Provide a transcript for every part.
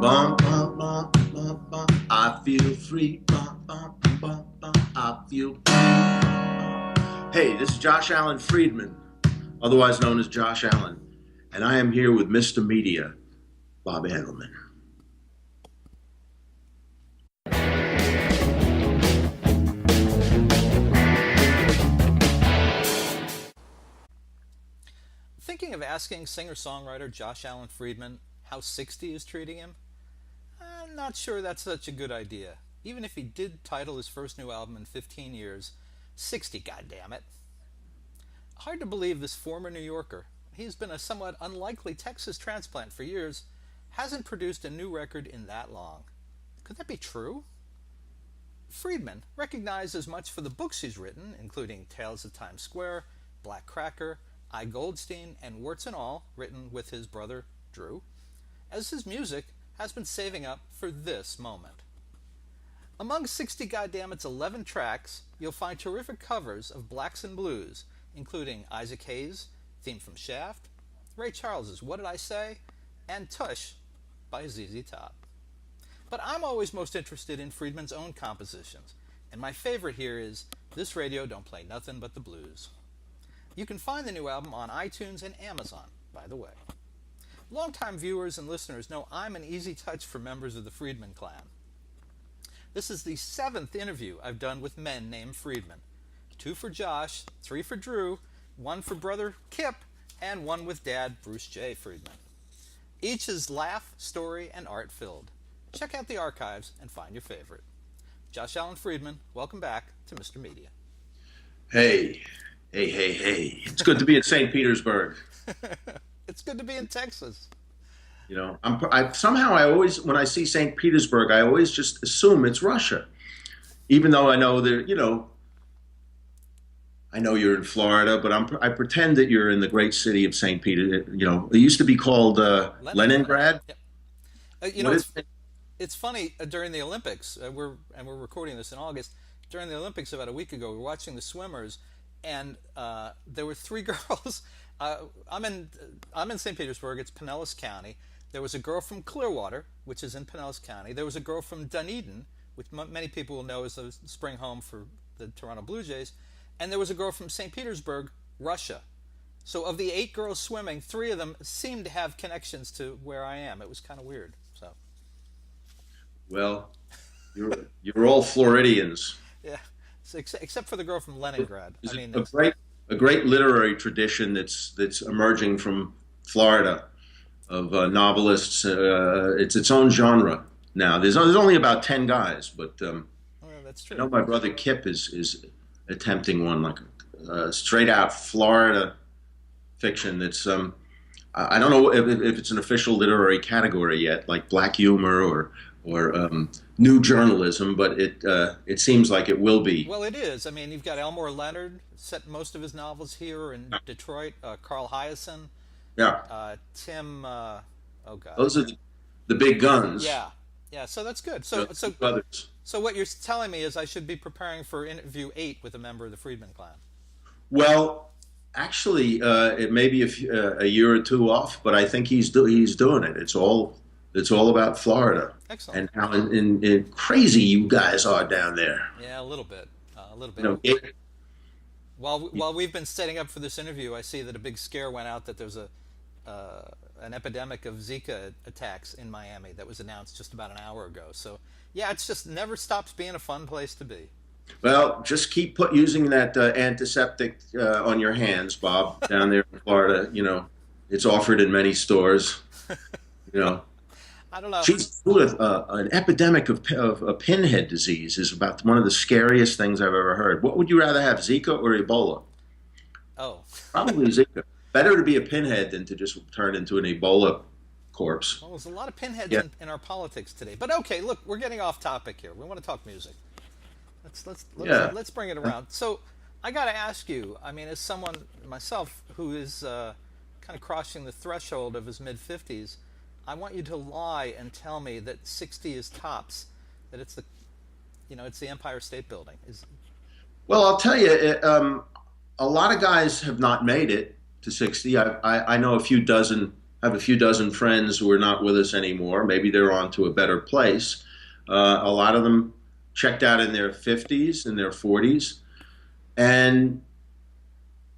Bum, bum, bum, bum, bum. I feel free. Bum, bum, bum, bum. I feel free. Hey, this is Josh Alan Friedman, otherwise known as Josh Allen, and I am here with Mr. Media, Bob Edelman. Thinking of asking singer-songwriter Josh Alan Friedman how 60 is treating him? I'm not sure that's such a good idea, even if he did title his first new album in 15 years, 60, goddammit. Hard to believe this former New Yorker, he's been a somewhat unlikely Texas transplant for years, hasn't produced a new record in that long. Could that be true? Friedman, recognized as much for the books he's written, including Tales of Times Square, Black Cracker, I. Goldstein, and Warts and All, written with his brother Drew, as his music has been saving up for this moment. Among 60 Goddammit's 11 tracks, you'll find terrific covers of Blacks and Blues, including Isaac Hayes' theme from Shaft, Ray Charles's What Did I Say, and Tush by ZZ Top. But I'm always most interested in Friedman's own compositions, and my favorite here is This Radio Don't Play Nothin' But the Blues. You can find the new album on iTunes and Amazon, by the way. Longtime viewers and listeners know I'm an easy touch for members of the Friedman clan. This is the 7th interview I've done with men named Friedman. 2 for Josh, 3 for Drew, 1 for brother Kip, and 1 with dad Bruce J. Friedman. Each is laugh, story, and art-filled. Check out the archives and find your favorite. Josh Alan Friedman, welcome back to Mr. Media. Hey. Hey. It's good to be in St. Petersburg. It's good to be in Texas. You know, I always, when I see St. Petersburg, I always just assume it's Russia. Even though I know that, I know you're in Florida, but I pretend that you're in the great city of St. Peter. You know, it used to be called Leningrad. Yep. It's funny, during the Olympics, we're recording this in August, during the Olympics about a week ago, we were watching the swimmers, and there were 3 girls. I'm in St. Petersburg. It's Pinellas County. There was a girl from Clearwater, which is in Pinellas County. There was a girl from Dunedin, which many people will know as the spring home for the Toronto Blue Jays. And there was a girl from St. Petersburg, Russia. So of the 8 girls swimming, 3 of them seemed to have connections to where I am. It was kind of weird. So. Well, you're all Floridians. Yeah. Except for the girl from Leningrad. A great literary tradition that's emerging from Florida of novelists. It's its own genre now. There's only about 10 guys, but that's true. I know my brother Kip is attempting one, like straight out Florida fiction. That's I don't know if it's an official literary category yet, like black humor or new journalism, but it seems like it will be. Well, it is. I mean, you've got Elmore Leonard, set most of his novels here in Detroit. Carl Hyacin. Yeah. Tim. Oh God. Those are the big guns. Yeah. So that's good. So what you're telling me is I should be preparing for interview 8 with a member of the Friedman clan. Well, actually, it may be a year or 2 off, but I think he's doing it. It's all about Florida. Excellent. And how in crazy you guys are down there. Yeah, a little bit. While we've been setting up for this interview, I see that a big scare went out that there's an epidemic of Zika attacks in Miami that was announced just about an hour ago. So, yeah, it's just never stops being a fun place to be. Well, just keep using that antiseptic on your hands, Bob, down there in Florida. You know, it's offered in many stores. You know. I don't know. An epidemic of pinhead disease is about one of the scariest things I've ever heard. What would you rather have, Zika or Ebola? Oh. Probably Zika. Better to be a pinhead than to just turn into an Ebola corpse. Well, there's a lot of pinheads in our politics today. But okay, look, we're getting off topic here. We want to talk music. Let's bring it around. So I got to ask you, I mean, as someone myself who is kind of crossing the threshold of his mid-50s, I want you to lie and tell me that 60 is tops, that it's the Empire State Building. Well, I'll tell you, a lot of guys have not made it to 60. I know a few dozen have a few dozen friends who are not with us anymore. Maybe they're on to a better place. A lot of them checked out in their 50s, in their 40s. And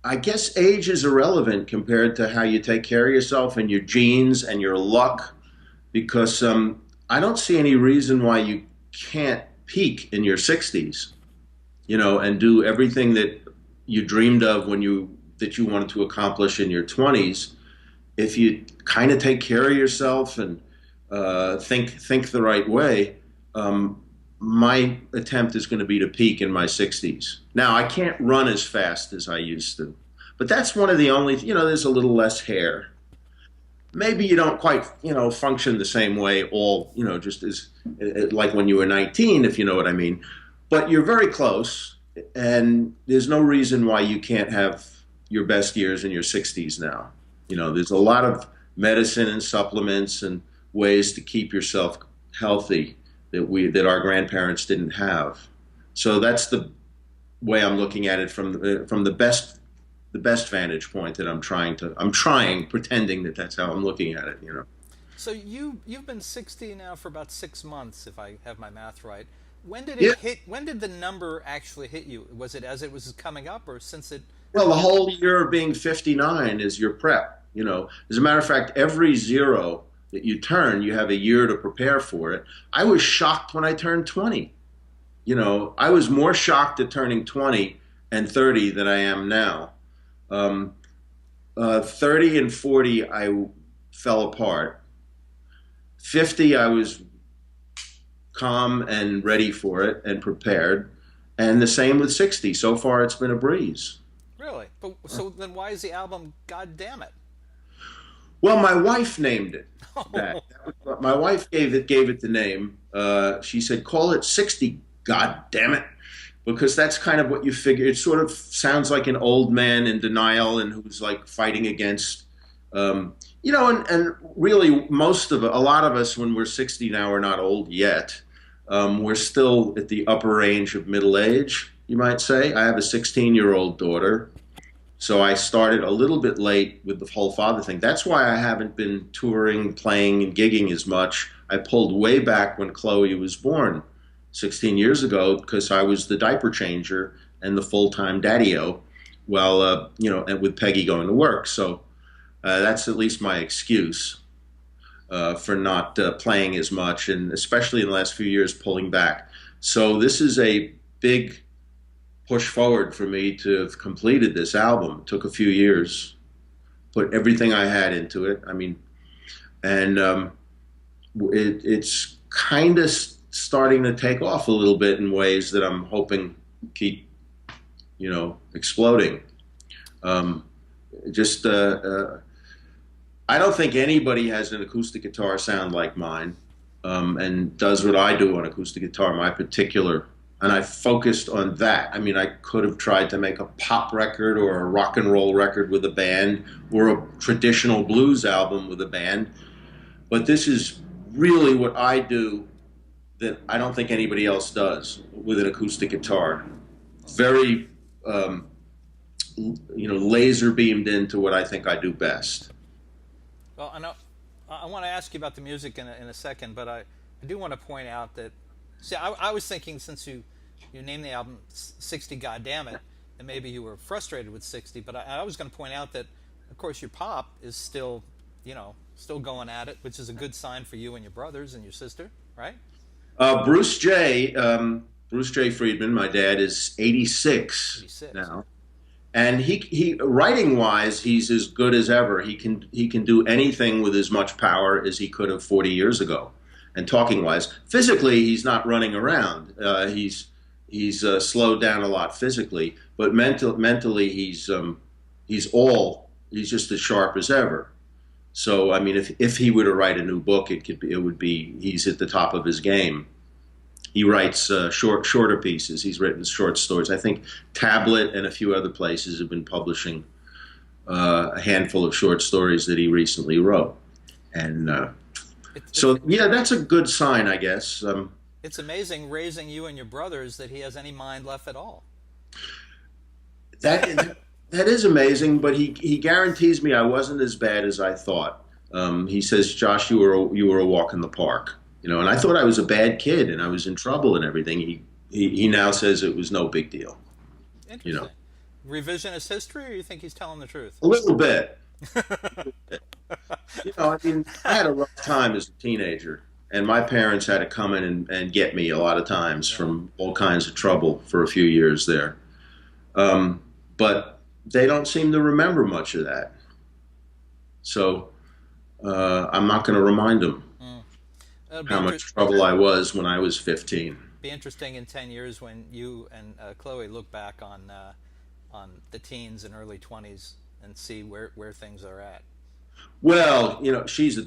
I guess age is irrelevant compared to how you take care of yourself and your genes and your luck, because I don't see any reason why you can't peak in your 60s, and do everything that you dreamed of that you wanted to accomplish in your 20s. If you kind of take care of yourself and think the right way, my attempt is going to be to peak in my 60s. Now, I can't run as fast as I used to, but that's one of the only, there's a little less hair. Maybe you don't quite, function the same way just as like when you were 19, if you know what I mean. But you're very close, and there's no reason why you can't have your best years in your 60s now. There's a lot of medicine and supplements and ways to keep yourself healthy that our grandparents didn't have. So that's the way I'm looking at it from the best vantage point that pretending that that's how I'm looking at it. So you've been 60 now for about 6 months, if I have my math right. When did Yeah. it hit? When did the number actually hit you? Was it as it was coming up, or since it? Well, the whole year of being 59 is your prep. As a matter of fact, every zero that you turn, you have a year to prepare for it. I was shocked when I turned 20. I was more shocked at turning 20 and 30 than I am now. 30 and 40, I fell apart. 50, I was calm and ready for it and prepared. And the same with 60. So far, it's been a breeze. Really? But so then, why is the album "God Damn It"? Well, my wife named it that. My wife gave it the name. She said, "Call it 60, God damn it," because that's kind of what you figure. It sort of sounds like an old man in denial and who's like fighting against, and really a lot of us when we're 60 now are not old yet. We're still at the upper range of middle age, you might say. I have a 16-year-old daughter. So I started a little bit late with the whole father thing. That's why I haven't been touring, playing, and gigging as much. I pulled way back when Chloe was born 16 years ago because I was the diaper changer and the full-time daddy-o while, and with Peggy going to work. So that's at least my excuse for not playing as much, and especially in the last few years pulling back. So this is a big push forward for me to have completed this album. It took a few years, put everything I had into it. I mean, and it's kind of starting to take off a little bit in ways that I'm hoping keep, exploding. Just I don't think anybody has an acoustic guitar sound like mine, and does what I do on acoustic guitar, my particular. And I focused on that. I mean, I could have tried to make a pop record or a rock and roll record with a band or a traditional blues album with a band. But this is really what I do that I don't think anybody else does with an acoustic guitar. Very, laser beamed into what I think I do best. Well, I want to ask you about the music in a second, but I do want to point out that. See, I was thinking since you named the album 60 God Damn It, and maybe you were frustrated with 60, but I was going to point out that, of course, your pop is still, still going at it, which is a good sign for you and your brothers and your sister, right? Bruce J. Friedman, my dad, is 86 now. And he writing wise, he's as good as ever. He can do anything with as much power as he could have 40 years ago. And talking wise, physically he's not running around. He's slowed down a lot physically, but mentally he's just as sharp as ever. So I mean, if he were to write a new book, it would be he's at the top of his game. He writes shorter pieces. He's written short stories. I think Tablet and a few other places have been publishing a handful of short stories that he recently wrote. And so, yeah, that's a good sign, I guess. It's amazing raising you and your brothers that he has any mind left at all. That is amazing, but he guarantees me I wasn't as bad as I thought. He says, "Josh, you were a walk in the park." And I thought I was a bad kid and I was in trouble and everything. He now says it was no big deal. You know, Interesting. Revisionist history, or you think he's telling the truth? a little bit. I mean, I had a rough time as a teenager, and my parents had to come in and get me a lot of times Yeah. from all kinds of trouble for a few years there. But they don't seem to remember much of that. So I'm not going to remind them Mm. It'll be how much trouble I was when I was 15. interesting in 10 years when you and Chloe look back on the teens and early 20s and see where things are at. Well,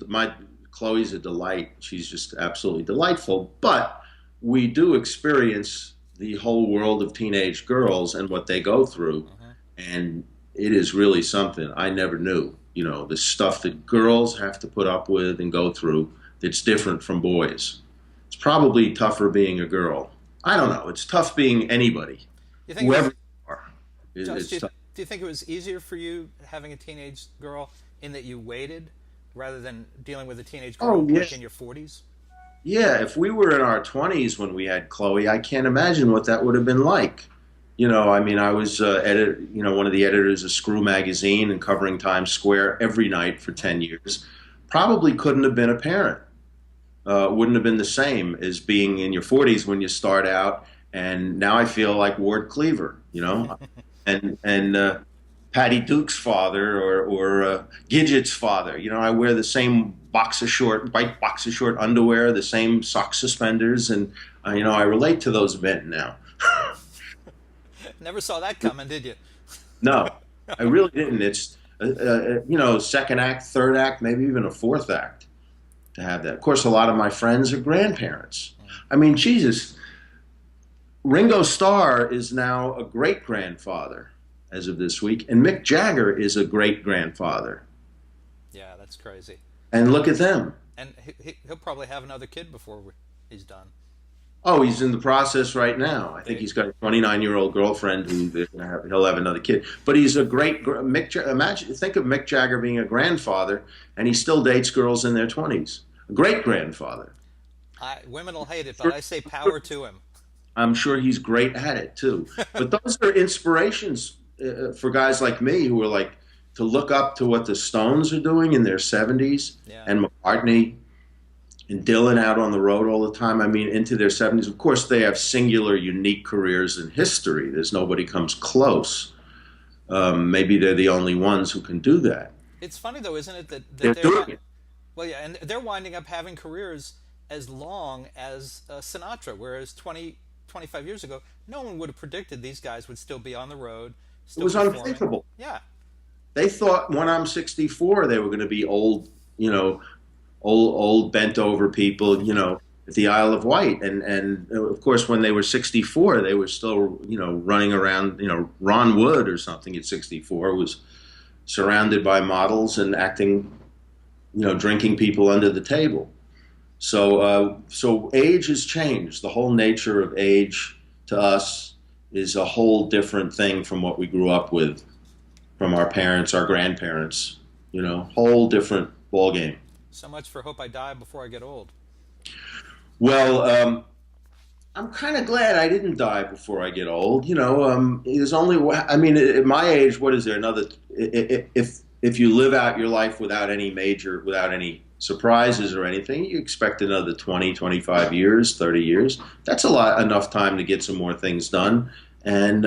my Chloe's a delight. She's just absolutely delightful. But we do experience the whole world of teenage girls and what they go through, Hmm. and it is really something I never knew. The stuff that girls have to put up with and go through that's different from boys. It's probably tougher being a girl. I don't know. It's tough being anybody, You think it whoever was, you are. Josh, It's tough. do you think it was easier for you having a teenage girl in that you waited rather than dealing with a teenage girl Oh, yeah. like in your 40s? Yeah, if we were in our 20s when we had Chloe, I can't imagine what that would have been like. I mean, I was one of the editors of Screw magazine and covering Times Square every night for 10 years. Probably couldn't have been a parent. Wouldn't have been the same as being in your 40s when you start out. And now I feel like Ward Cleaver, and Patty Duke's father or Gidget's father. I wear the same white boxer short underwear, the same sock suspenders, and I relate to those men now. Never saw that coming, did you? No, I really didn't. It's second act, third act, maybe even a fourth act to have that. Of course, a lot of my friends are grandparents. I mean, Jesus, Ringo Starr is now a great grandfather as of this week, and Mick Jagger is a great grandfather. Yeah, that's crazy. And look at them. And he'll probably have another kid before he's done. Oh, he's in the process right now. I think he's got a 29-year-old girlfriend who he'll have another kid. But he's a great think of Mick Jagger being a grandfather, and he still dates girls in their 20s. A great grandfather. Women will hate it, but I say power to him. I'm sure he's great at it too. But those are inspirations for guys like me who are like to look up to what the Stones are doing in their 70s, Yeah. and McCartney and Dylan out on the road all the time. I mean, into their 70s. Of course, they have singular, unique careers in history. There's nobody comes close. Maybe they're the only ones who can do that. It's funny though, isn't it, that They're doing it. well, yeah, and they're winding up having careers as long as Sinatra, whereas 25 years ago, no one would have predicted these guys would still be on the road, It still was performing. unthinkable. Yeah, They thought when I'm 64, they were going to be old, old bent over people, at the Isle of Wight. And of course, when they were 64, they were still, running around, Ron Wood or something at 64 was surrounded by models and acting, drinking people under the table. So age has changed. The whole nature of age to us is a whole different thing from what we grew up with from our parents, our grandparents. Whole different ballgame. so much for hope I die before I get old. Well, I'm kind of glad I didn't die before I get old. There's only, I mean, at my age, what is there? If you live out your life without any surprises or anything, you expect another 20, 25 years, 30 years. That's enough time to get some more things done. And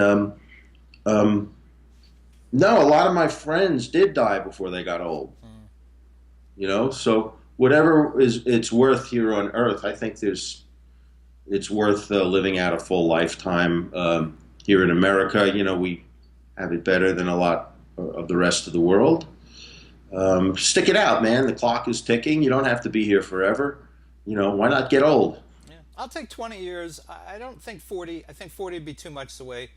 no, a lot of my friends did die before they got old. So whatever it's worth here on Earth, I think it's worth living out a full lifetime. Here in America, we have it better than a lot of the rest of the world. Stick it out, man. The clock is ticking. You don't have to be here forever. Why not get old? Yeah, I'll take 20 years. I don't think 40. I think 40 would be too much the way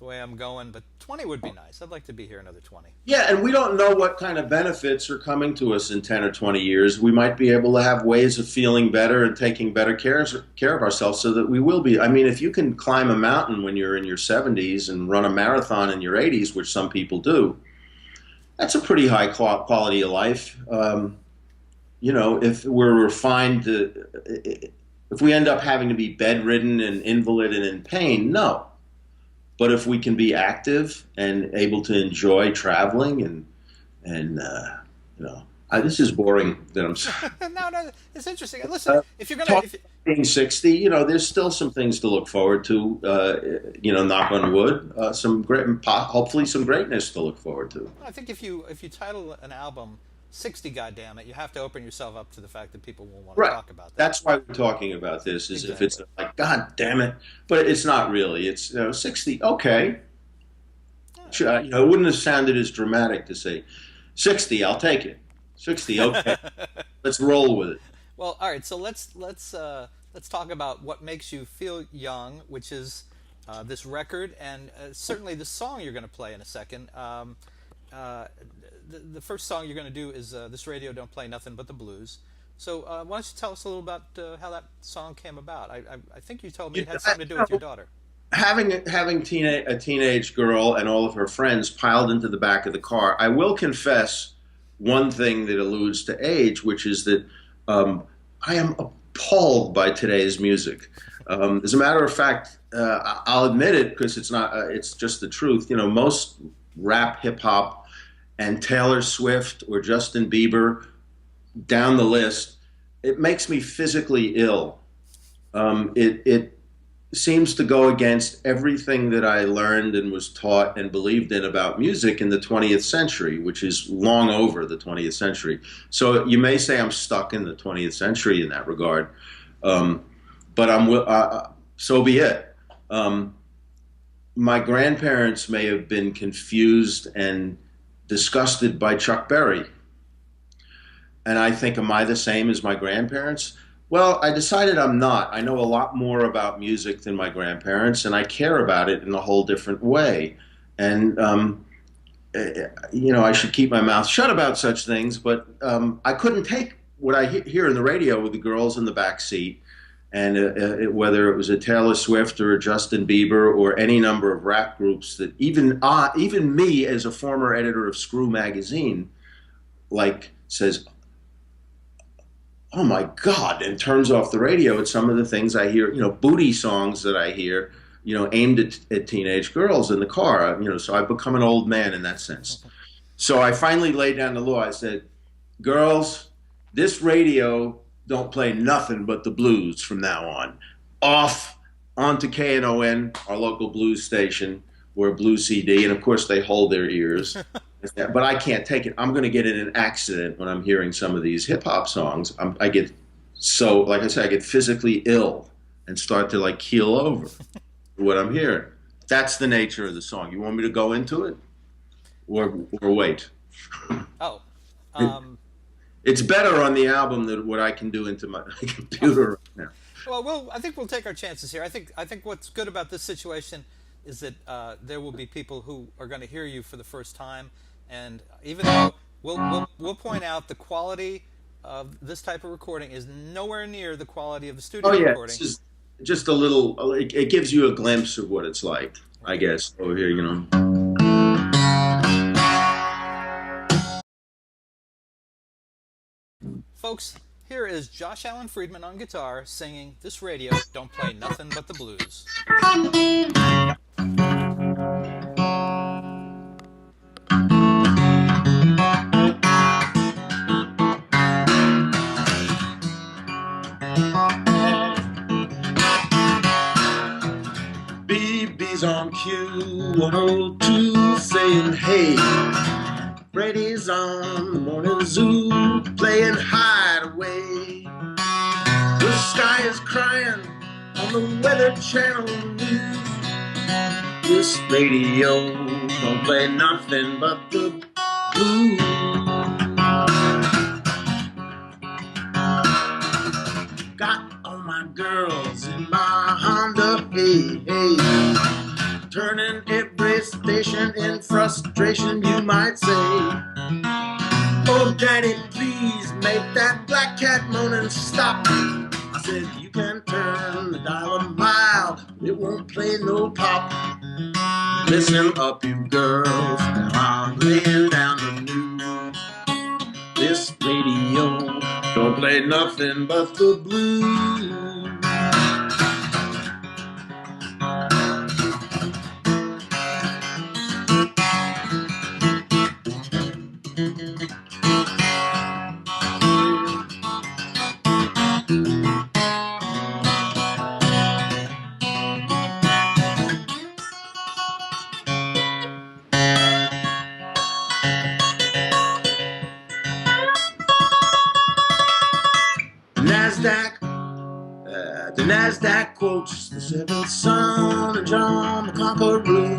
I'm going, but 20 would be nice. I'd like to be here another 20. Yeah, and we don't know what kind of benefits are coming to us in 10 or 20 years. We might be able to have ways of feeling better and taking better care of ourselves so that we will be. I mean, if you can climb a mountain when you're in your 70s and run a marathon in your 80s, which some people do, that's a pretty high quality of life. if we're refined if we end up having to be bedridden and invalid and in pain, no. But if we can be active and able to enjoy traveling and this is boring that I'm No, no, it's interesting. Listen, if you're gonna, talking if, being 60, there's still some things to look forward to, knock on wood, some great, hopefully some greatness to look forward to. I think if you title an album 60, goddamn it, you have to open yourself up to the fact that people will want to Right. talk about that. That's why we're talking about this, is if it's Exactly. like, God damn it. But it's not really. It's, 60, okay. Sure, it wouldn't have sounded as dramatic to say 60, I'll take it. 60, okay. Let's roll with it. Well, all right. So let's talk about what makes you feel young, which is this record, and certainly the song you're going to play in a second. Uh, the first song you're going to do is "This Radio Don't Play Nothing But the Blues." So why don't you tell us a little about how that song came about? I think you told me You it had something to do with your daughter. having a teenage girl and all of her friends piled into the back of the car, I will confess one thing that alludes to age, which is that I am appalled by today's music. As a matter of fact, I'll admit it because it's not. It's just the truth. Most rap, hip hop, and Taylor Swift or Justin Bieber down the list, it makes me physically ill. It seems to go against everything that I learned and was taught and believed in about music in the 20th century, which is long over the 20th century. So you may say I'm stuck in the 20th century in that regard, but so be it. My grandparents may have been confused and disgusted by Chuck Berry. And I think, am I the same as my grandparents? Well, I decided I'm not. I know a lot more about music than my grandparents, and I care about it in a whole different way. And, I should keep my mouth shut about such things, but I couldn't take what I hear in the radio with the girls in the back seat, and whether it was a Taylor Swift or a Justin Bieber or any number of rap groups that even me as a former editor of Screw magazine, like says, oh my God, and turns off the radio at some of the things I hear, booty songs that I hear, aimed at teenage girls in the car, so I've become an old man in that sense. So I finally laid down the law. I said, girls, this radio don't play nothing but the blues from now on. Off onto KNON, our local blues station, or Blue CD, and of course they hold their ears. But I can't take it. I'm going to get in an accident when I'm hearing some of these hip hop songs. I get so, like I said, I get physically ill and start to like keel over what I'm hearing. That's the nature of the song. You want me to go into it, or wait? Oh, It, it's better on the album than what I can do into my computer right now. well, I think we'll take our chances here. I think what's good about this situation is that there will be people who are going to hear you for the first time, and even though we'll point out the quality of this type of recording is nowhere near the quality of the Oh studio yeah, recording. this is just a little. It gives you a glimpse of what it's like, I guess, over here. Folks, here is Josh Allen Friedman on guitar singing "This Radio Don't Play Nothing But the Blues." BB's on Q102 saying, hey, Brady's on the morning zoo playing Hideaway. The sky is crying on the Weather Channel news. This radio don't play nothing but the blues. Got all my girls in my Honda, hey, hey. Turning every station in frustration, you might say. Oh, Daddy, please make that black cat moaning stop. I said, you can turn the dial a mile, it won't play no pop. Listen up, you girls, now I'm laying down the news. This radio don't play nothing but the blues. The NASDAQ quotes the seventh son of John the Conqueror.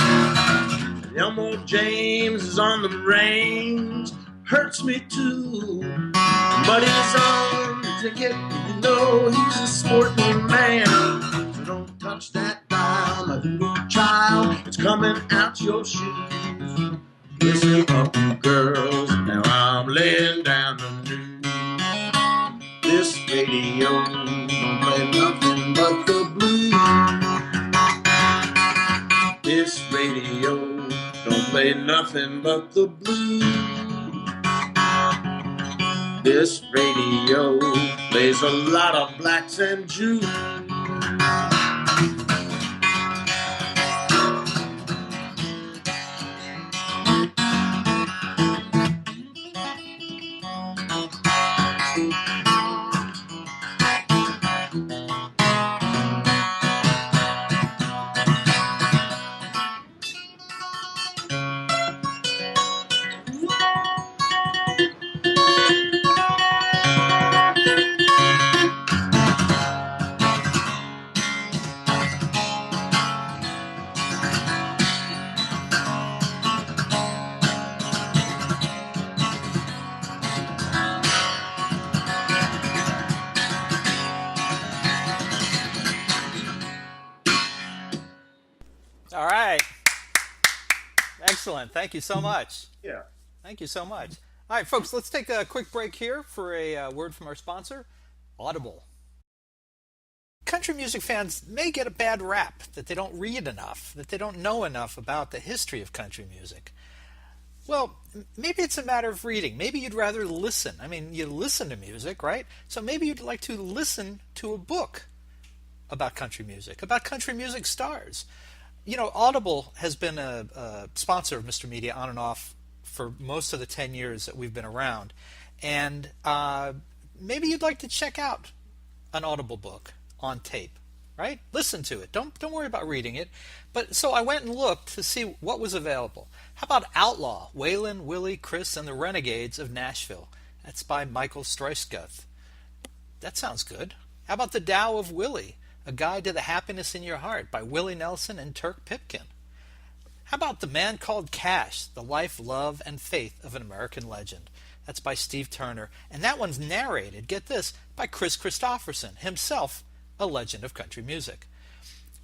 Elmo James is on the range, hurts me too. But he's on the ticket, you know he's a sporting man. So don't touch that dial, my little child, it's coming out your shoes. Listen up, you girls, now I'm laying down the news. This radio don't play nothing but the blues. This radio don't play nothing but the blues. This radio plays a lot of blacks and Jews. All right. Excellent. Thank you so much. Yeah. Thank you so much. All right, folks, let's take a quick break here for a word from our sponsor, Audible. Country music fans may get a bad rap that they don't read enough, that they don't know enough about the history of country music. Well, maybe it's a matter of reading. Maybe you'd rather listen. I mean, you listen to music, right? So maybe you'd like to listen to a book about country music stars. You know, Audible has been a sponsor of Mr. Media on and off for most of the 10 years that we've been around. And maybe you'd like to check out an Audible book on tape, right? Listen to it. Don't worry about reading it. But so I went and looked to see what was available. How about Outlaw, Waylon, Willie, Chris, and the Renegades of Nashville? That's by Michael Struyskuth. That sounds good. How about The Tao of Willie, A Guide to the Happiness in Your Heart by Willie Nelson and Turk Pipkin? How about The Man Called Cash, The Life, Love, and Faith of an American Legend? That's by Steve Turner. And that one's narrated, get this, by Chris Christopherson, himself a legend of country music.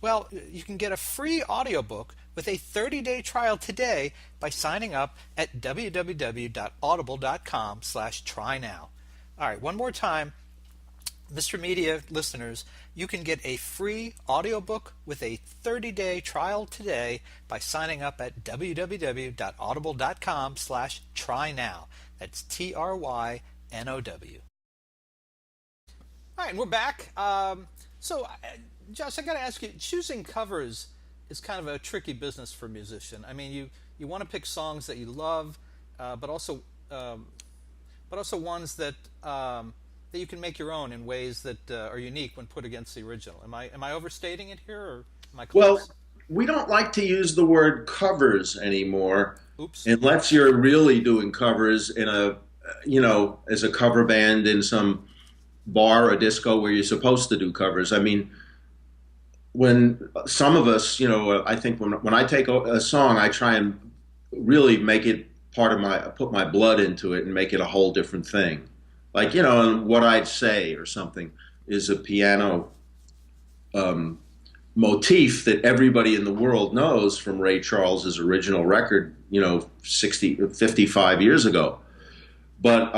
Well, you can get a free audiobook with a 30-day trial today by signing up at www.audible.com/trynow. All right, one more time, Mr. Media listeners, you can get a free audiobook with a 30-day trial today by signing up at www.audible.com/trynow. That's TRYNOW. All right, and we're back. Josh, I got to ask you, choosing covers is kind of a tricky business for a musician. I mean, you want to pick songs that you love, but also ones that that you can make your own in ways that are unique when put against the original. Am I overstating it here, or am I close? Well, we don't like to use the word covers anymore. Oops. Unless you're really doing covers in a, as a cover band in some bar or disco where you're supposed to do covers. I mean, when some of us, I think when I take a song, I try and really make it put my blood into it and make it a whole different thing. Like, What I'd Say or something is a piano motif that everybody in the world knows from Ray Charles's original record, 55 years ago. But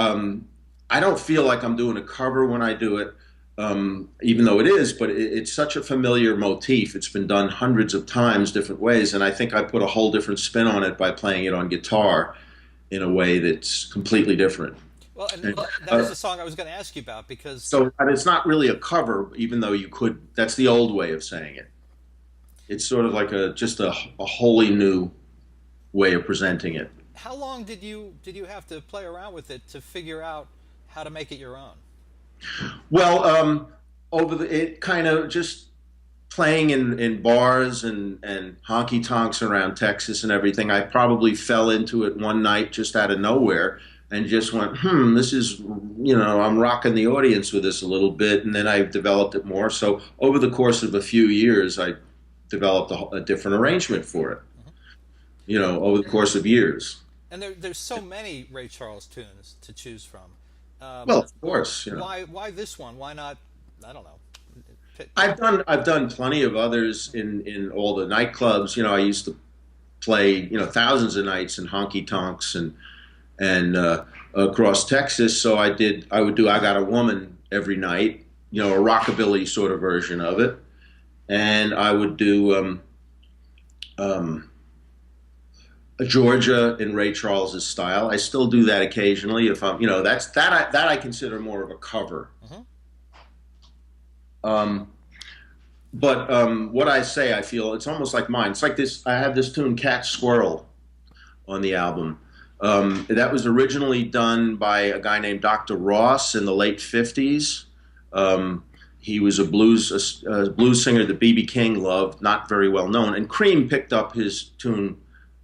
I don't feel like I'm doing a cover when I do it, even though it is, but it's such a familiar motif. It's been done hundreds of times, different ways, and I think I put a whole different spin on it by playing it on guitar in a way that's completely different. Well, and And, that was the song I was going to ask you about because so and it's not really a cover, even though you could. That's the old way of saying it. It's sort of like a wholly new way of presenting it. how long did you have to play around with it to figure out how to make it your own? Well, over it kind of just playing in bars and honky tonks around Texas and everything. I probably fell into it one night just out of nowhere and just went, this is, I'm rocking the audience with this a little bit. And then I developed it more. So over the course of a few years, I developed a different arrangement for it, over the course of years. And there's so many Ray Charles tunes to choose from. Well, of course, Why this one? Why not? I don't know. I've done plenty of others in all the nightclubs. I used to play thousands of nights in honky tonks and across Texas. So I would do I Got a Woman every night. A rockabilly sort of version of it, and I would do Georgia in Ray Charles's style. I still do that occasionally if I'm that I consider more of a cover. But what I say, I feel it's almost like mine. It's like this. I have this tune, Cat Squirrel, on the album. That was originally done by a guy named Dr. Ross in the late '50s. He was a blues singer that B.B. King loved, not very well known. And Cream picked up his tune,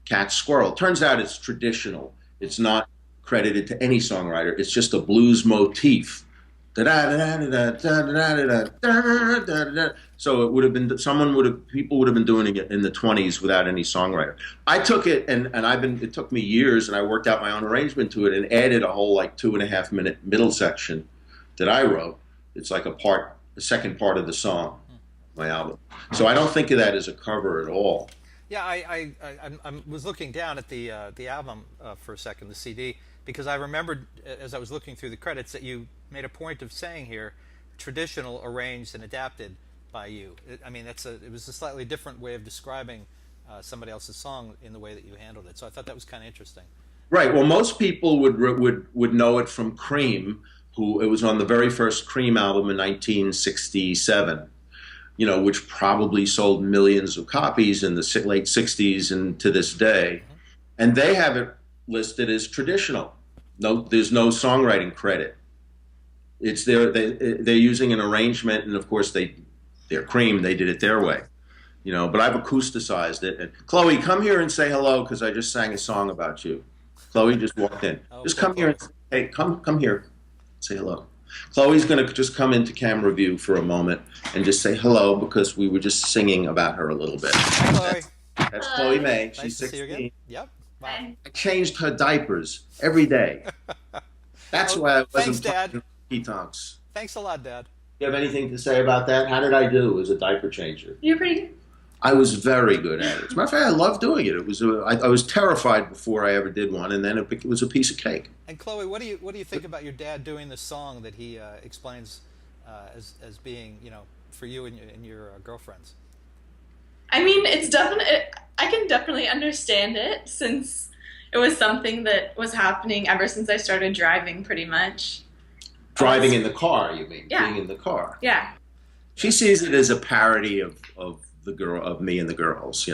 Cat Squirrel. Turns out it's traditional. It's not credited to any songwriter. It's just a blues motif. So it would have been people would have been doing it in the 20s without any songwriter. I took it and it took me years and I worked out my own arrangement to it and added a whole 2.5 minute middle section that I wrote. It's like the second part of the song, my album. So I don't think of that as a cover at all. Yeah, I was looking down at the album for a second, the CD, because I remembered as I was looking through the credits that you made a point of saying here, traditional, arranged, and adapted by you. It was a slightly different way of describing somebody else's song in the way that you handled it. So I thought that was kind of interesting. Right. Well, most people would know it from Cream, who it was on the very first Cream album in 1967. Which probably sold millions of copies in the late 60s and to this day. Mm-hmm. And they have it listed as traditional. No, there's no songwriting credit. It's they're using an arrangement, and of course they're Cream. They did it their way, But I've acousticized it. And Chloe, come here and say hello because I just sang a song about you. Chloe just walked in. Just come here. Hey, come here. Say hello. Chloe's going to just come into camera view for a moment and just say hello because we were just singing about her a little bit. Hi, Chloe. That's Chloe May. Nice She's to see 16. you again. Yep. Wow. I changed her diapers every day. That's why I wasn't Dad. honky-tonks. Thanks a lot, Dad. You have anything to say about that? How did I do as a diaper changer? You're pretty good. I was very good at it. As a matter of fact, I loved doing it. I was terrified before I ever did one, and then it was a piece of cake. And Chloe, what do you think about your dad doing the song that he explains as being, for you and your girlfriends? It's definitely. I can definitely understand it since it was something that was happening ever since I started driving, pretty much. Driving in the car, you mean? Yeah. Being in the car. Yeah. She sees it as a parody of Me and the Girls,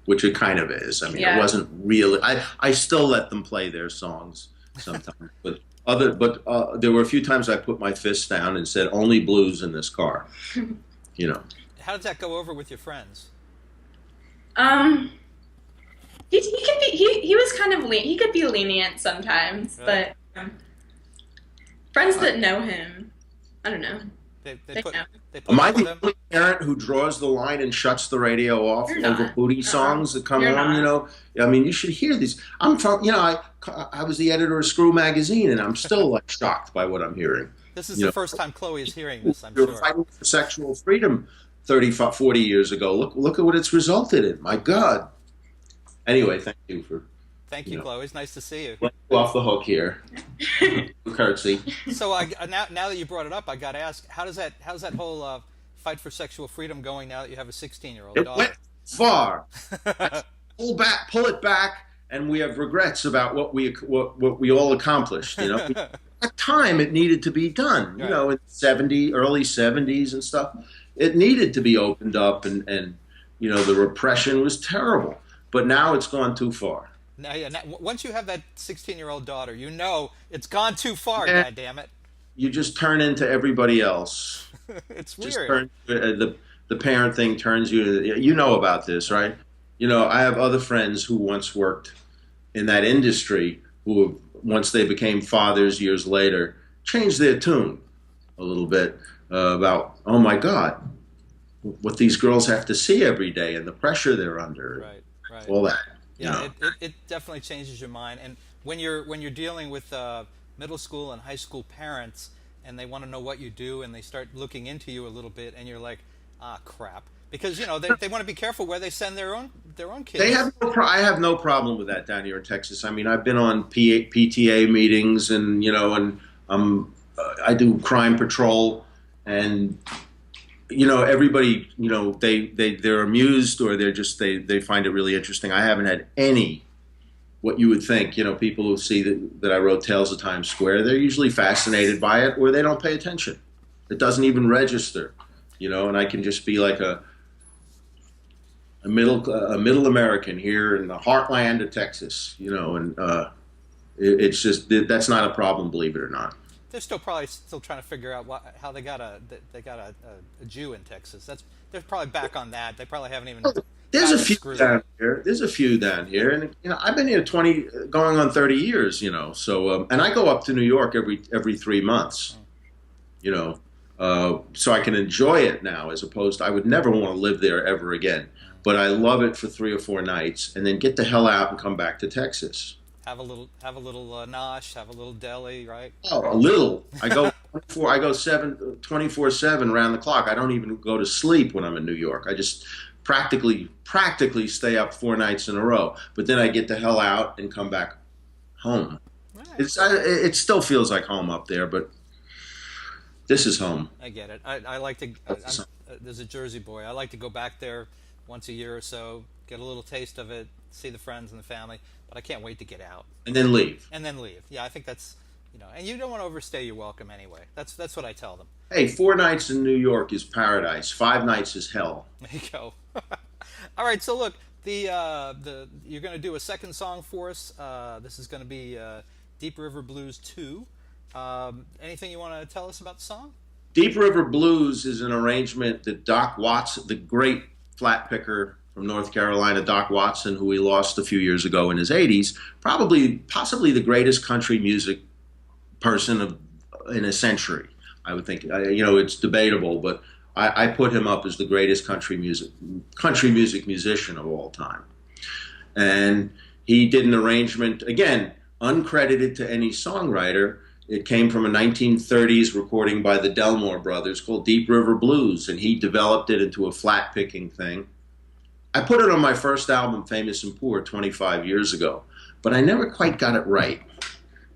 which it kind of is. It wasn't really. I still let them play their songs sometimes, but there were a few times I put my fist down and said only blues in this car. How did that go over with your friends? He was kind of he could be lenient sometimes, really? But friends that know him, I don't know. They put Am I the only parent who draws the line and shuts the radio off over booty songs that come on? You should hear these. I'm from, I was the editor of Screw Magazine, and I'm still shocked by what I'm hearing. This is the first time Chloe is hearing this, I'm sure. You're fighting for sexual freedom 35, 40 years ago. Look at what it's resulted in. My God. Anyway, thank you for. Thank you, Chloe. It's nice to see you. Let you off the hook here. Curtsy. So now that you brought it up, I got to ask, how's that whole fight for sexual freedom going now that you have a 16-year-old daughter? It went far. Pull it back, and we have regrets about what we all accomplished. At time it needed to be done. You Right. know, in early 70s and stuff, it needed to be opened up, and you know the repression was terrible. But now it's gone too far. Now, yeah, once you have that 16-year-old daughter, you know it's gone too far. Yeah, God damn it! you just turn into everybody else. It's Just weird. turn the parent thing turns you. You know about this, right? You know, I have other friends who once worked in that industry who have, once they became fathers years later, changed their tune a little bit about, oh my God, what these girls have to see every day and the pressure they're under, Right. Right. all that, you Yeah, know. it definitely changes your mind. And when you're dealing with middle school and high school parents, and they want to know what you do, and they start looking into you a little bit, and you're like, ah, crap, because they want to be careful where they send their own They kids. have I have no problem with that down here in Texas. I mean, I've been on PTA meetings, and you know, and I do crime patrol, and you know, everybody, you know, they're amused, or they find it really interesting. I haven't had any what you would think. You know, people who see that I wrote Tales of Times Square, they're usually fascinated by it, or they don't pay attention. It doesn't even register, you know. And I can just be like a middle American here in the heartland of Texas, you know, and it's just that's not a problem, believe it or not. They're still trying to figure out how they got a Jew in Texas. They're probably back on that. They probably haven't even There's a gotten a few screw down yet. here. There's a few down here, and you know, I've been here 20, going on 30 years, you know. So, and I go up to New York every 3 months, you know, so I can enjoy it now, as opposed to I would never want to live there ever again. But I love it for 3 or 4 nights, and then get the hell out and come back to Texas. Have a little nosh, have a little deli, right? Oh, a little. I go 24/7 around the clock. I don't even go to sleep when I'm in New York. I just practically stay up 4 nights in a row. But then I get the hell out and come back home. Right. It still feels like home up there, but this is home. I get it. I like to. There's a Jersey boy. I like to go back there once a year or so, get a little taste of it, see the friends and the family. But I can't wait to get out And then leave. and then leave. Yeah, I think that's and you don't want to overstay your welcome anyway. That's what I tell them. Hey, 4 nights in New York is paradise. 5 nights is hell. There you go. All right. So look, the you're going to do a second song for us. This is going to be Deep River Blues 2. Anything you want to tell us about the song? Deep River Blues is an arrangement that Doc Watson, the great flat picker from North Carolina, Doc Watson, who we lost a few years ago in his 80s, possibly the greatest country music person in a century. I would think. You know, it's debatable, but I put him up as the greatest country music musician of all time. And he did an arrangement, again, uncredited to any songwriter. It came from a 1930s recording by the Delmore brothers called Deep River Blues, and he developed it into a flat picking thing. I put it on my first album, Famous and Poor, 25 years ago, but I never quite got it right.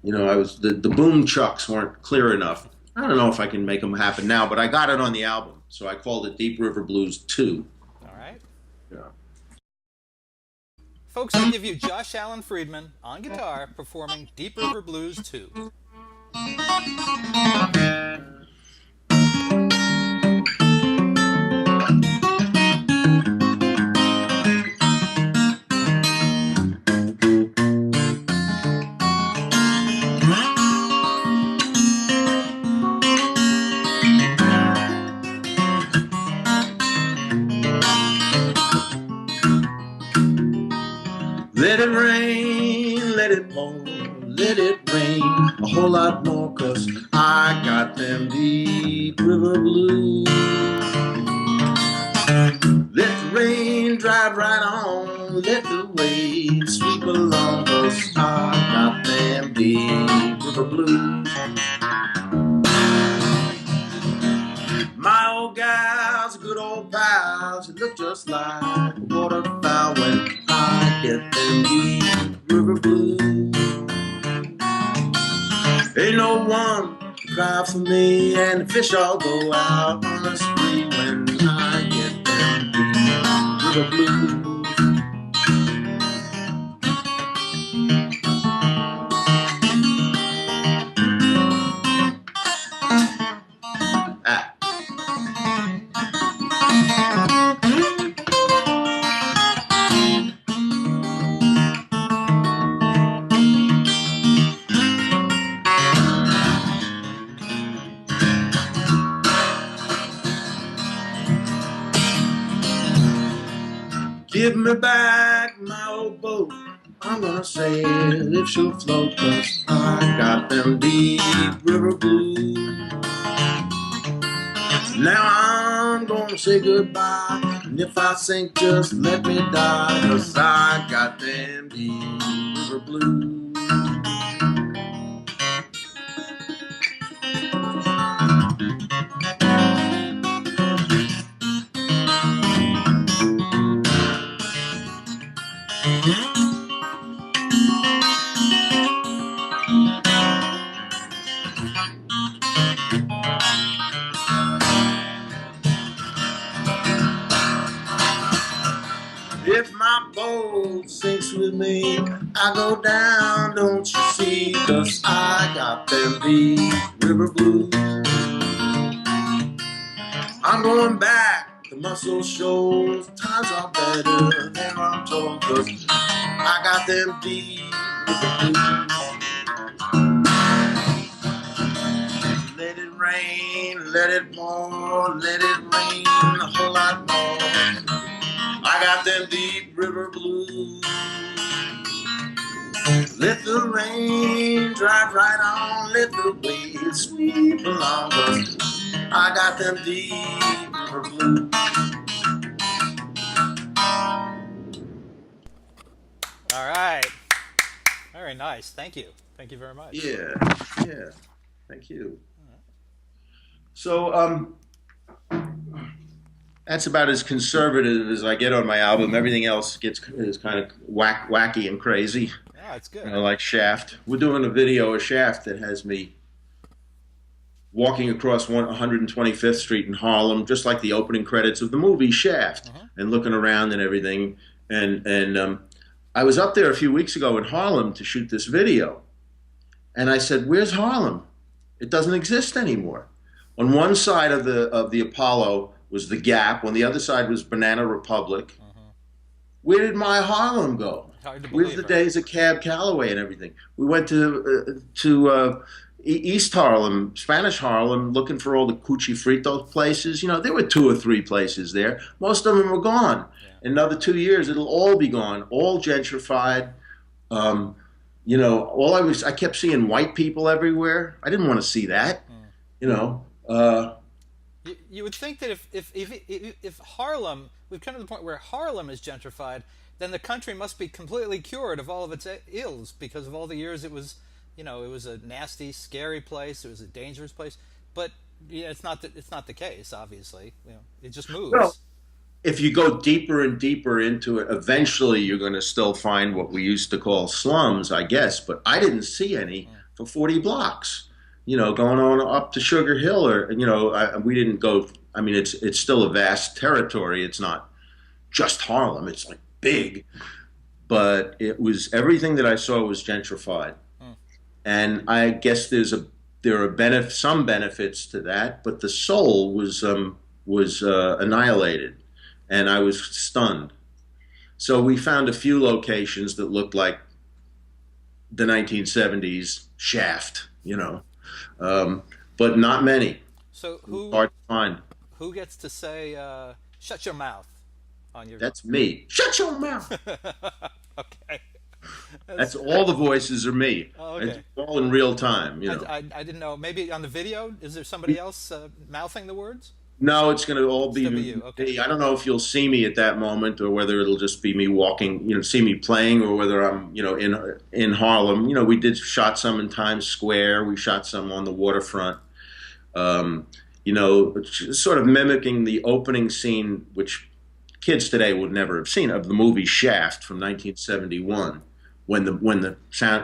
You know, the boom chucks weren't clear enough. I don't know if I can make them happen now, but I got it on the album, so I called it Deep River Blues 2. All right. Yeah. Folks, I give you Josh Allen Friedman on guitar performing Deep River Blues 2. Let it rain, let it pour, let it rain a whole lot more, 'cause I got them deep river blues. Let the rain drive right on, let the waves sweep along, 'cause I got them deep river blues. My old gals, good old pals, you look just like a waterfowl when I get them deep river blues. Ain't no one to cry for me, and the fish all go out on a spree when I get them deep river blues. Ah. Give me back my old boat. I'm gonna sail if she'll float, 'cause I got them deep river blues. Now I'm gonna say goodbye, and if I sink, just let me die, 'cause I got them deep river blues. If my boat sinks with me, I go down, don't you see? 'Cause I got them deep river blues. I'm going back to Muscle Shoals. Times are better than I'm told, 'cause I got them deep river blues. Let it rain, let it pour, let it rain a whole lot more. I got them deep river blues. Let the rain drive right on, let the waves sweep along, 'cause I got them deep river blues. All right. Very nice. Thank you. Thank you very much. Yeah, yeah. Thank you. So, that's about as conservative as I get on my album. Everything else is kind of wacky and crazy. Yeah, it's good. Like Shaft. We're doing a video of Shaft that has me walking across 125th Street in Harlem, just like the opening credits of the movie Shaft, and looking around and everything. And I was up there a few weeks ago in Harlem to shoot this video, and I said, "Where's Harlem? It doesn't exist anymore." On one side of the Apollo was the Gap. On the other side was Banana Republic. Where did my Harlem go? Hard to Where's believe, the days of Cab Calloway and everything? We went to East Harlem, Spanish Harlem, looking for all the Cuchi Frito places. You know, there were 2 or 3 places there. Most of them were gone. In another 2 years, it'll all be gone, all gentrified. You know, I kept seeing white people everywhere. I didn't want to see that. You know. You would think that if Harlem, we've come to the point where Harlem is gentrified, then the country must be completely cured of all of its ills, because of all the years it was, you know, it was a nasty, scary place. It was a dangerous place. But yeah, it's not the case. Obviously, you know, it just moves. Well, if you go deeper and deeper into it, eventually you're going to still find what we used to call slums, I guess. But I didn't see any for 40 blocks. You know, going on up to Sugar Hill, or you know, we didn't go. I mean, it's still a vast territory. It's not just Harlem. It's like big, but it was everything that I saw was gentrified, and I guess there are some benefits to that, but the soul was annihilated, and I was stunned. So we found a few locations that looked like the 1970s Shaft, you know. But not many. So hard to find. Who gets to say "shut your mouth" on your? That's me. Shut your mouth. Okay. That's all the voices are me. Oh, okay. It's all in real time. You know. I didn't know. Maybe on the video, is there somebody else mouthing the words? No, it's going to all be you. Okay. I don't know if you'll see me at that moment, or whether it'll just be me walking, you know, see me playing, or whether I'm, you know, in Harlem. You know, we shot some in Times Square. We shot some on the waterfront. You know, sort of mimicking the opening scene, which kids today would never have seen, of the movie Shaft from 1971, when the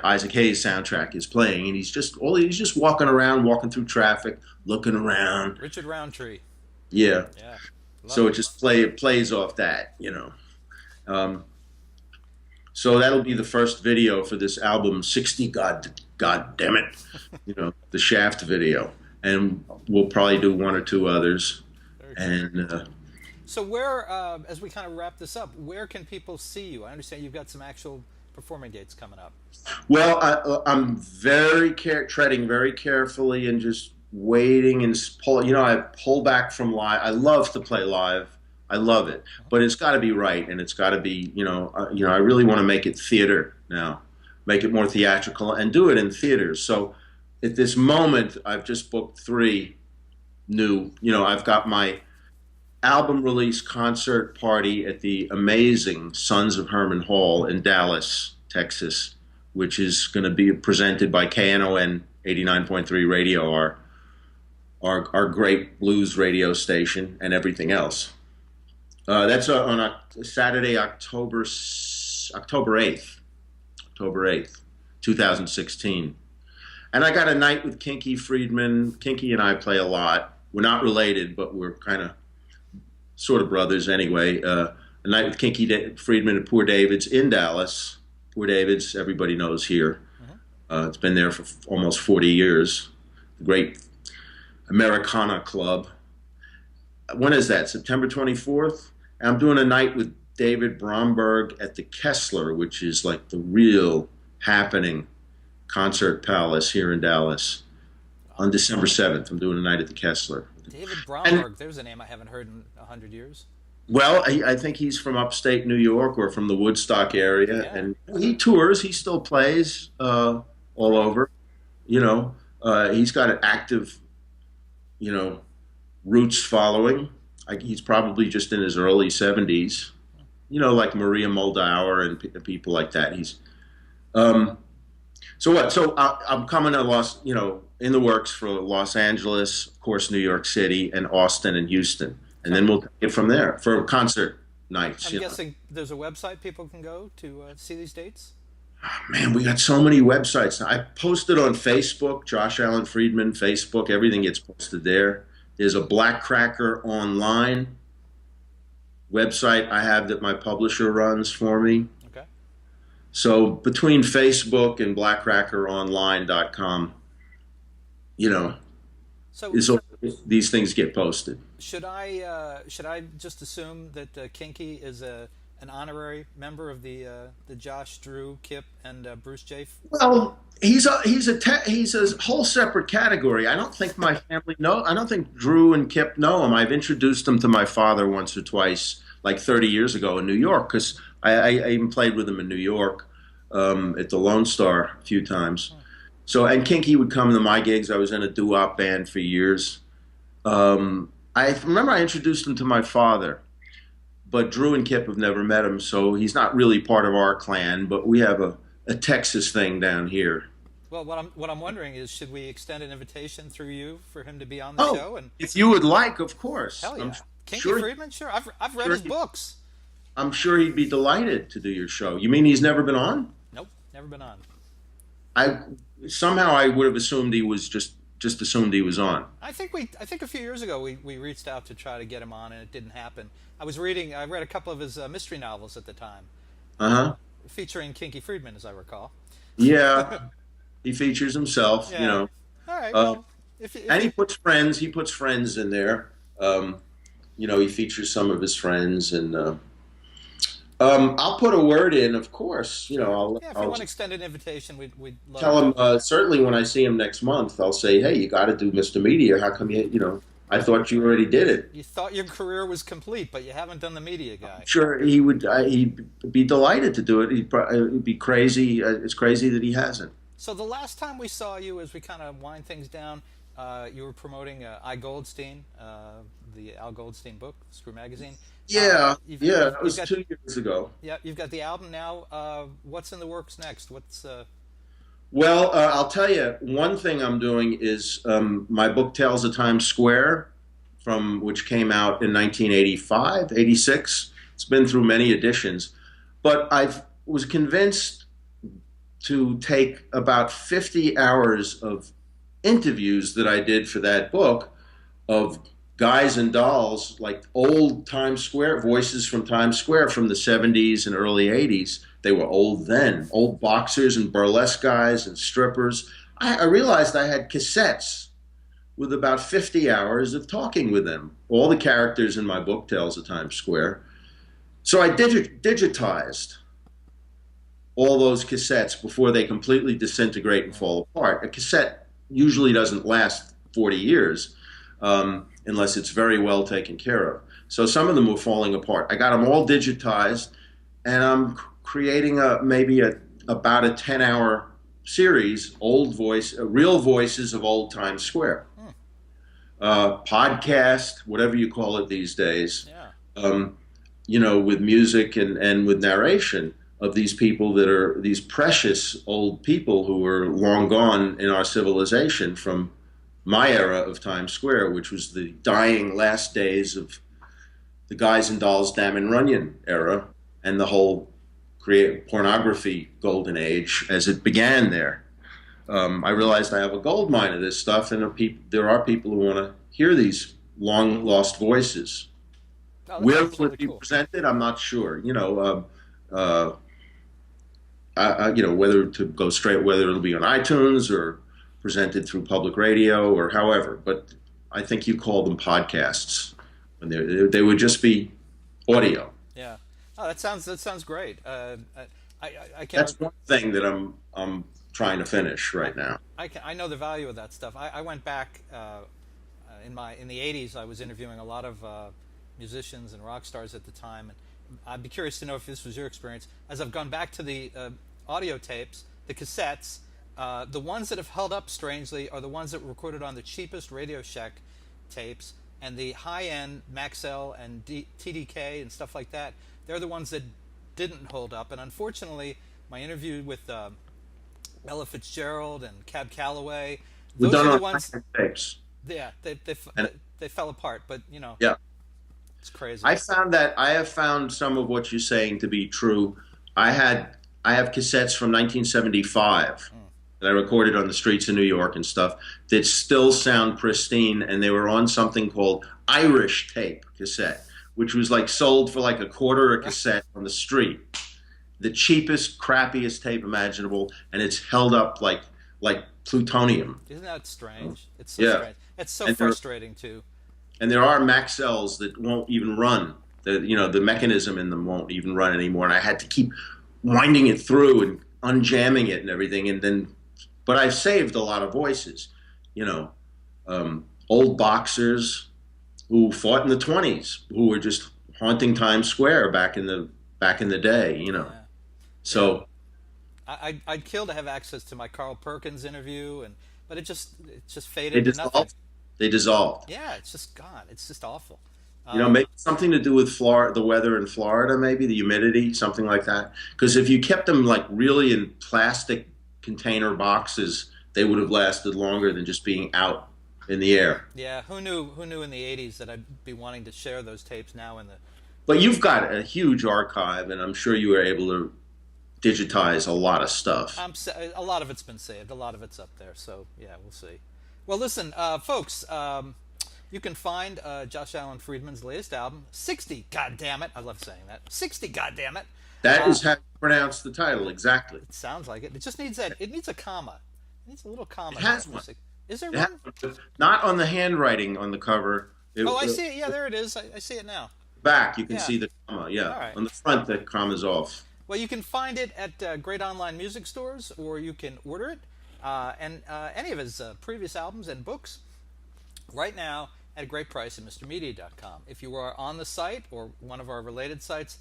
Isaac Hayes soundtrack is playing, and he's just walking around, walking through traffic, looking around. Richard Roundtree. Yeah. Yeah. So it just plays off that, you know. So that'll be the first video for this album, 60 God damn it, you know, the Shaft video. and we'll probably do one or two others. Very cool. And So where, as we kind of wrap this up, where can people see you? I understand you've got some actual performing dates coming up. well, I'm treading very carefully and just waiting and pull. I pull back from live. I love to play live. I love it, but it's got to be right, and it's got to be. I really want to make it theater now, make it more theatrical, and do it in theaters. So, at this moment, I've just booked three new. I've got my album release concert party at the amazing Sons of Herman Hall in Dallas, Texas, which is going to be presented by KNON 89.3 Radio, our great blues radio station, and everything else. That's on a Saturday, October 8th, 2016. And I got a night with Kinky Friedman. Kinky and I play a lot. We're not related, but we're kind of sort of brothers anyway. A night with Kinky Friedman at Poor David's in Dallas. Poor David's, everybody knows here. It's been there for almost 40 years. The great Americana club. When is that? September 24th? And I'm doing a night with David Bromberg at the Kessler, which is like the real happening concert palace here in Dallas. On December 7th, I'm doing a night at the Kessler. David Bromberg, there's a name I haven't heard in 100 years. Well, I think he's from upstate New York or from the Woodstock area, Yeah. and he tours. He still plays all over. He's got an active, roots following. He's probably just in his early 70s. Like Maria Moldauer and people like that. He's so what? So I'm coming to in the works for Los Angeles, of course, New York City, and Austin and Houston. And then we'll take it from there for concert nights. I'm guessing there's a website people can go to see these dates? Man, we got so many websites. I posted on Facebook, Josh Alan Friedman, Facebook. Everything gets posted there. There's a Black Cracker Online website I have that my publisher runs for me. Okay. So between Facebook and blackcrackeronline.com, So these things get posted. should I just assume that Kinky is an honorary member of the Josh, Drew, Kip, and Bruce J? Well, he's a whole separate category. I don't think my family I don't think Drew and Kip know him. I've introduced him to my father once or twice, like 30 years ago in New York, because I even played with him in New York at the Lone Star a few times. So, and Kinky would come to my gigs. I was in a doo-wop band for years. I remember I introduced him to my father, but Drew and Kip have never met him, so he's not really part of our clan, but we have a Texas thing down here. Well, what I'm wondering is, should we extend an invitation through you for him to be on the show? And if you would like, of course. hell yeah, Kinky sure, Friedman, sure. I've read his books. I'm sure he'd be delighted to do your show. You mean he's never been on? Nope, never been on. Somehow I would have assumed he was just assumed he was on. I think a few years ago we reached out to try to get him on, and it didn't happen. I read a couple of his mystery novels at the time. Featuring Kinky Friedman, as I recall. Yeah, he features himself. Yeah. All right. Well, and he puts friends in there. He features some of his friends, and I'll put a word in, of course. If you want to extend an invitation, we'd love tell him. Certainly, when I see him next month, I'll say, "Hey, you got to do Mr. Media. How come I thought you already did it." You thought your career was complete, but you haven't done the media guy. I'm sure he would. He'd be delighted to do it. It'd be crazy. It's crazy that he hasn't. So the last time we saw you, as we kind of wind things down, you were promoting I Goldstein, the Al Goldstein book, Screw Magazine. Yeah, that was 2 years ago. Yeah, you've got the album now. What's in the works next? Well, I'll tell you, one thing I'm doing is my book Tales of Times Square, which came out in 1985, 86. It's been through many editions. But I was convinced to take about 50 hours of interviews that I did for that book of guys and dolls, like old Times Square, voices from Times Square from the 70s and early 80s. They were old then, old boxers and burlesque guys and strippers. I realized I had cassettes with about 50 hours of talking with them. All the characters in my book, Tales of Times Square. So I digitized all those cassettes before they completely disintegrate and fall apart. A cassette usually doesn't last 40 years unless it's very well taken care of. So some of them were falling apart. I got them all digitized, and I'm creating about a 10-hour series, real voices of old Times Square. Podcast, whatever you call it these days, with music and with narration of these people that are these precious old people who are long gone in our civilization from my era of Times Square, which was the dying last days of the Guys and Dolls Dam and Runyon era and the whole pornography golden age as it began there. I realized I have a gold mine of this stuff, and there are people who want to hear these long lost voices. Where will it be presented? I'm not sure. Whether to go straight, whether it'll be on iTunes or presented through public radio or however. But I think you call them podcasts. When they would just be audio. Yeah. Oh, that sounds great. I can. That's one thing that I'm trying to finish right now. I know the value of that stuff. I went back in the 80s. I was interviewing a lot of musicians and rock stars at the time, and I'd be curious to know if this was your experience. As I've gone back to the audio tapes, the cassettes, the ones that have held up strangely are the ones that were recorded on the cheapest Radio Shack tapes, and the high-end Maxell and TDK and stuff like that. They're the ones that didn't hold up, and unfortunately, my interview with Ella Fitzgerald and Cab Calloway, those are the ones. Tapes. Yeah, they fell apart, but yeah, it's crazy. I have found some of what you're saying to be true. I have cassettes from 1975 that I recorded on the streets of New York and stuff that still sound pristine, and they were on something called Irish tape cassette, which was like sold for like $0.25 a cassette on the street. The cheapest, crappiest tape imaginable, and it's held up like plutonium. Isn't that strange? It's so strange. It's so frustrating too. And there are Maxells that won't even run. The mechanism in them won't even run anymore, and I had to keep winding it through and unjamming it and everything, but I've saved a lot of voices. Old boxers who fought in the 20s, who were just haunting Times Square back in the day. Yeah. So I'd kill to have access to my Carl Perkins interview, but it just faded to nothing. They dissolved. Yeah, it's just gone. It's just awful. Maybe something to do with Florida, the weather in Florida, maybe the humidity, something like that. Because if you kept them like really in plastic container boxes, they would have lasted longer than just being out in the air. Yeah, who knew in the 80s that I'd be wanting to share those tapes now in the. But you've got a huge archive, and I'm sure you were able to digitize a lot of stuff. A lot of it's been saved. A lot of it's up there. So yeah, we'll see. Well, listen, folks. You can find Josh Alan Friedman's latest album, 60. God damn it! I love saying that. 60. God damn it! That is how you pronounce the title exactly. It sounds like it. It just needs that. It needs a comma. It needs a little comma. It has one. Is there one? Not on the handwriting on the cover. I see it. Yeah, there it is. I see it now. Back, you can see the comma. Yeah. All right. On the front, the comma's off. Well, you can find it at great online music stores, or you can order it, and any of his previous albums and books right now at a great price at MrMedia.com. If you are on the site or one of our related sites,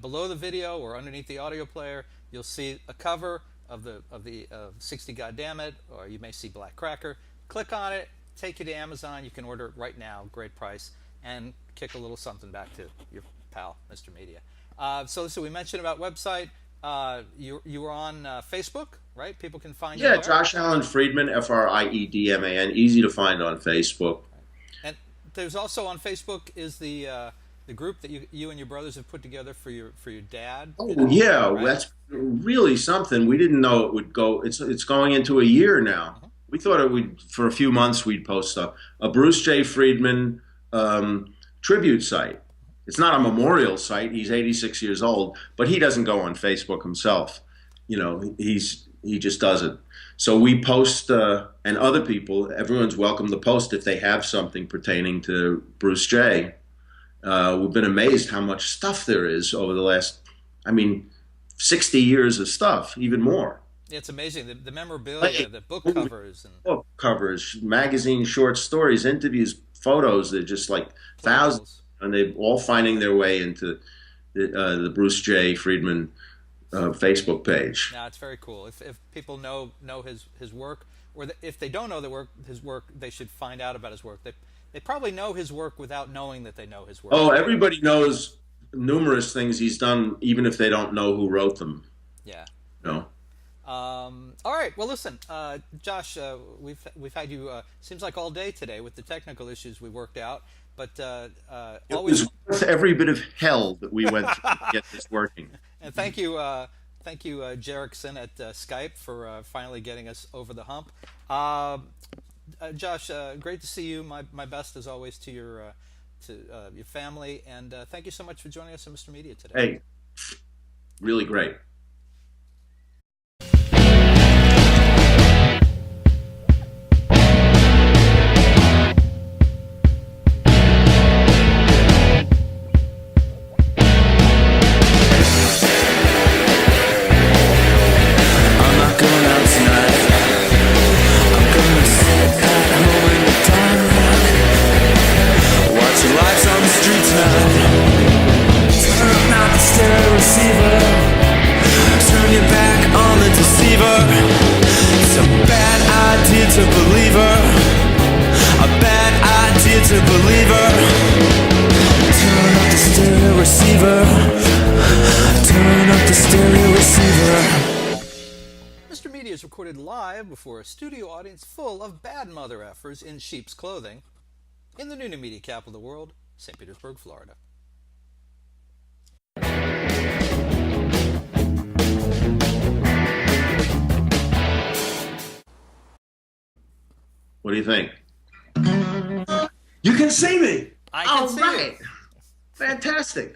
below the video or underneath the audio player, you'll see a cover of the 60 Goddammit, or you may see Black Cracker. Click on it, take you to Amazon. You can order it right now, great price, and kick a little something back to your pal, Mr. Media. So we mentioned about website. You were on Facebook, right? People can find you there. Josh Alan Friedman, Friedman, easy to find on Facebook. And there's also on Facebook is the group that you and your brothers have put together for your dad. Oh yeah, right? That's really something. We didn't know it would go. It's going into a year now. Uh-huh. We thought it would for a few months. We'd post a Bruce J. Friedman tribute site. It's not a memorial site. He's 86 years old, but he doesn't go on Facebook himself. He's he just doesn't. So we post, and other people, everyone's welcome to post if they have something pertaining to Bruce J. We've been amazed how much stuff there is over the last, I mean, 60 years of stuff, even more. Yeah, it's amazing. The memorabilia, the book covers. Book covers, magazine short stories, interviews, photos. They're just like thousands. And they're all finding their way into the Bruce J. Friedman Facebook page. Yeah, it's very cool. If people know his work, or if they don't know his work, they should find out about his work. They probably know his work without knowing that they know his work. Oh, everybody knows numerous things he's done, even if they don't know who wrote them. Yeah. No. All right. Well, listen, Josh, we've had you seems like all day today with the technical issues we worked out, but it was worth every bit of hell that we went through to get this working. And thank you, Jerickson at Skype for finally getting us over the hump. Josh, great to see you. My best as always to your family, and thank you so much for joining us on Mr. Media today. Hey, really great. Mr. Media is recorded live before a studio audience full of bad mother effers in sheep's clothing in the new media capital of the world, St. Petersburg, Florida. What do you think? You can see me. I can see right. you. Fantastic.